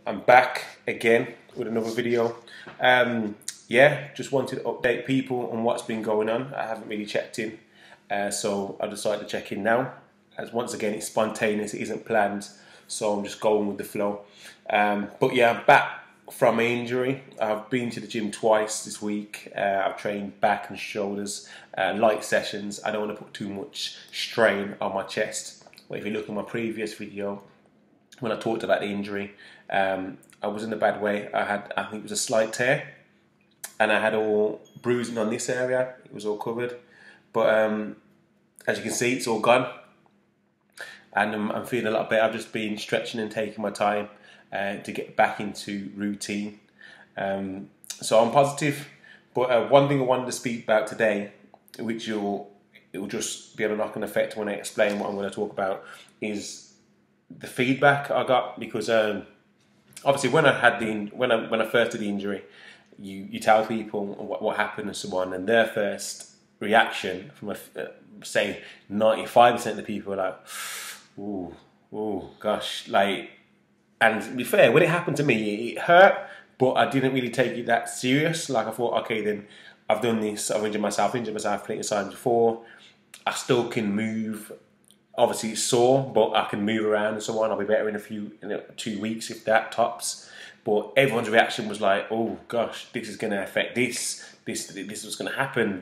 I'm back again with another video. Yeah, just wanted to update people on what's been going on. I haven't really checked in, so I decided to check in now. As once again, it's spontaneous, it isn't planned, so I'm just going with the flow. But yeah, I'm back from my injury. I've been to the gym twice this week. I've trained back and shoulders, light sessions. I don't want to put too much strain on my chest. But if you look at my previous video, when I talked about the injury, I was in a bad way. I think it was a slight tear, and I had all bruising on this area. It was all covered, but as you can see, it's all gone, and I'm feeling a lot better. I've just been stretching and taking my time to get back into routine. So I'm positive. But one thing I wanted to speak about today, which it will just be a knock-on effect when I explain what I'm going to talk about, is the feedback I got. Because obviously when I first did the injury, you tell people what happened and so on, and their first reaction from say 95% of the people are like, ooh, gosh, like. And to be fair, when it happened to me, it hurt, but I didn't really take it that serious. Like I thought, okay, then I've done this, I've injured myself plenty of times before. I still can move. Obviously it's sore, but I can move around and so on. I'll be better in 2 weeks, if that, tops. But everyone's reaction was like, oh gosh, this is going to affect this is what's going to happen,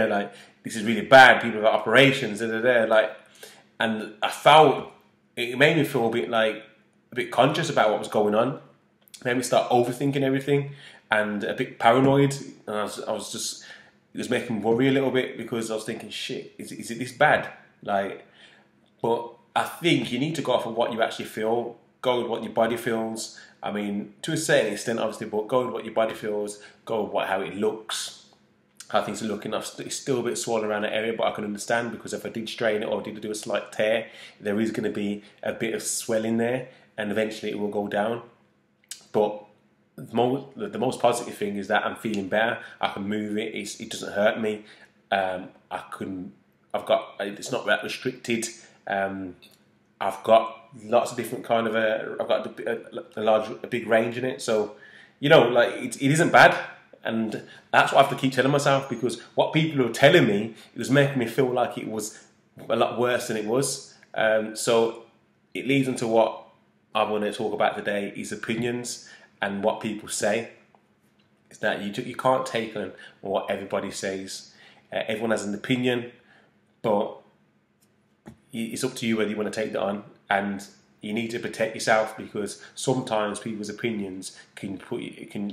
like, this is really bad, people have got operations, like. And I felt, it made me feel a bit conscious about what was going on. It made me start overthinking everything and a bit paranoid. And it was making me worry a little bit, because I was thinking, shit, is it this bad? Like, but I think you need to go off of what you actually feel, go with what your body feels. I mean, to a certain extent, obviously, but go with what your body feels, go with how it looks, how things are looking. It's still a bit swollen around the area, but I can understand, because if I did strain it or did do a slight tear, there is going to be a bit of swelling there, and eventually it will go down. But the most positive thing is that I'm feeling better. I can move it. It doesn't hurt me. It's not that restricted. I've got lots of different kind of I've got a big range in it. So, like, it isn't bad. And that's what I have to keep telling myself, because what people were telling me, it was making me feel like it was a lot worse than it was. So it leads into what I want to talk about today, is opinions and what people say. Is that you can't take on what everybody says. Everyone has an opinion, but it's up to you whether you want to take that on. And you need to protect yourself, because sometimes people's opinions can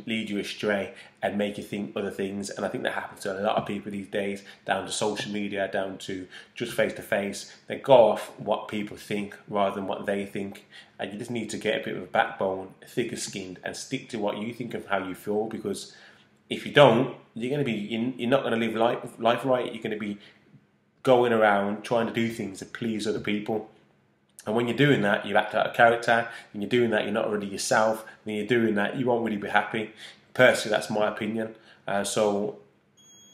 lead you astray and make you think other things. And I think that happens to a lot of people these days, down to social media, down to just face to face. They go off what people think rather than what they think. And you just need to get a bit of a backbone, thicker skinned, and stick to what you think of how you feel. Because if you don't, you're not going to live life right. You're going to be going around trying to do things to please other people. And when you're doing that, you act out of character. When you're doing that, you're not really yourself. When you're doing that, you won't really be happy. Personally, that's my opinion. So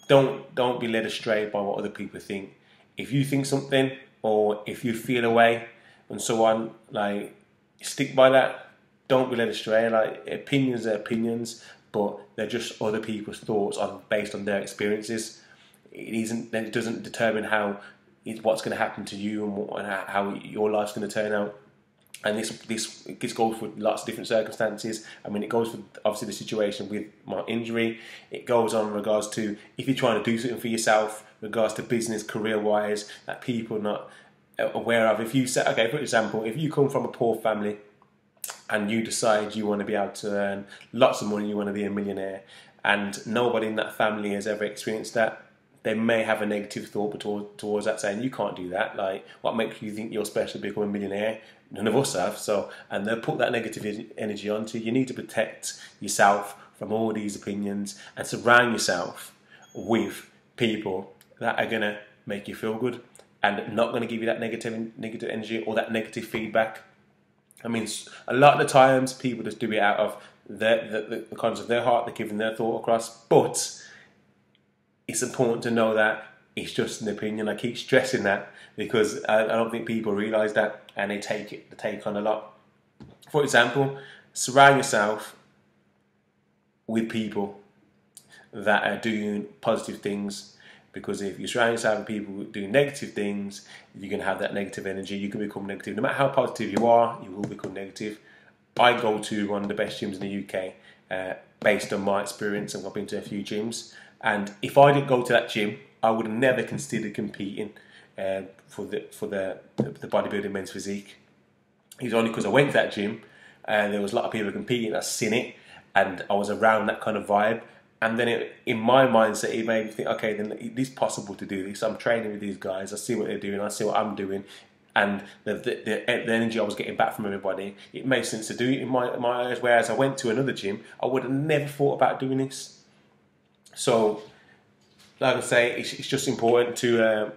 don't be led astray by what other people think. If you think something, or if you feel a way, and so on, like, stick by that. Don't be led astray. Like, opinions are opinions, but they're just other people's thoughts based on their experiences. It doesn't determine what's going to happen to you and how your life's going to turn out. And this goes for lots of different circumstances. I mean, it goes for obviously the situation with my injury. It goes on in regards to if you're trying to do something for yourself, regards to business, career-wise, that people are not aware of. If you say, okay, for example, if you come from a poor family and you decide you want to be able to earn lots of money, you want to be a millionaire, and nobody in that family has ever experienced that, they may have a negative thought towards that, saying, you can't do that. Like, what makes you think you're special to become a millionaire? None of us have. So, and they'll put that negative energy onto you. You need to protect yourself from all these opinions and surround yourself with people that are going to make you feel good and not going to give you that negative energy or that negative feedback. I mean, a lot of the times people just do it out of the conscience of their heart. They're giving their thought across, but it's important to know that it's just an opinion. I keep stressing that because I don't think people realise that, and they take on a lot. For example, surround yourself with people that are doing positive things, because if you surround yourself with people doing negative things, you're going to have that negative energy. You can become negative. No matter how positive you are, you will become negative. I go to one of the best gyms in the UK based on my experience, and I've been to a few gyms. And if I didn't go to that gym, I would have never considered competing for the bodybuilding men's physique. It's only because I went to that gym and there was a lot of people competing. I've seen it, and I was around that kind of vibe. And then in my mindset, it made me think, okay, then it is possible to do this. I'm training with these guys. I see what they're doing. I see what I'm doing. And the energy I was getting back from everybody, it made sense to do it in my eyes. Whereas I went to another gym, I would have never thought about doing this. So, like I say, it's just important to,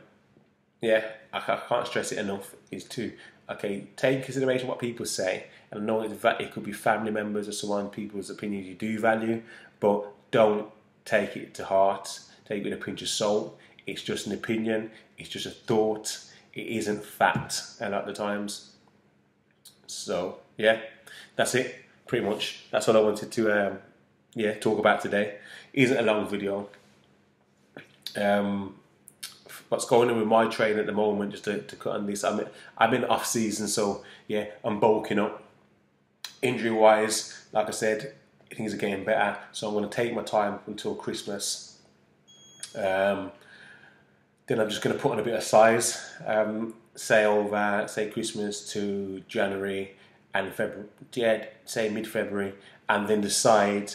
I can't stress it enough, is to, take into consideration what people say. And I know it could be family members or someone, people's opinions you do value, but don't take it to heart. Take it with a pinch of salt. It's just an opinion. It's just a thought. It isn't fact a lot of the times. So, yeah, that's it. Pretty much. That's what I wanted to, talk about today. It isn't a long video. What's going on with my training at the moment, just to cut on this, I'm in off season, so yeah, I'm bulking up. Injury wise, like I said, things are getting better, so I'm going to take my time until Christmas. Then I'm just going to put on a bit of size, say Christmas to January and February, say mid-February, and then decide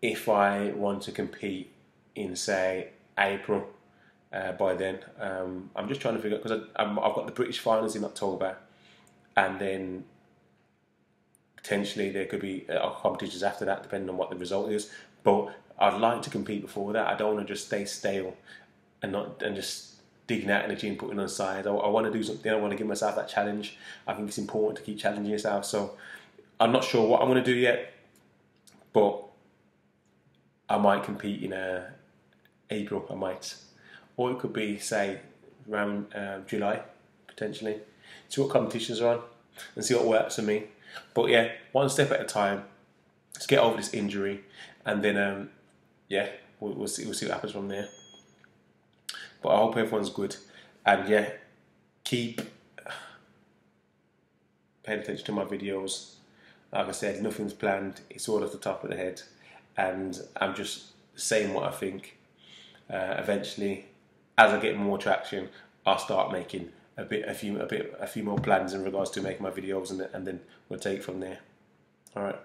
if I want to compete in, say, April. By then, I'm just trying to figure out, because I've got the British finals in October, and then potentially there could be competitions after that, depending on what the result is. But I'd like to compete before that. I don't want to just stay stale and just digging out in the gym, putting on size. I want to do something. I want to give myself that challenge. I think it's important to keep challenging yourself. So I'm not sure what I'm going to do yet, but I might compete in April. I might. Or it could be, say, around July, potentially. See what competitions are on and see what works for me. But yeah, one step at a time. Let's get over this injury, and then, we'll see what happens from there. But I hope everyone's good. And yeah, keep paying attention to my videos. Like I said, nothing's planned. It's all off the top of the head. And I'm just saying what I think. Eventually, as I get more traction, I'll start making a few more plans in regards to making my videos, and then we'll take it from there. All right.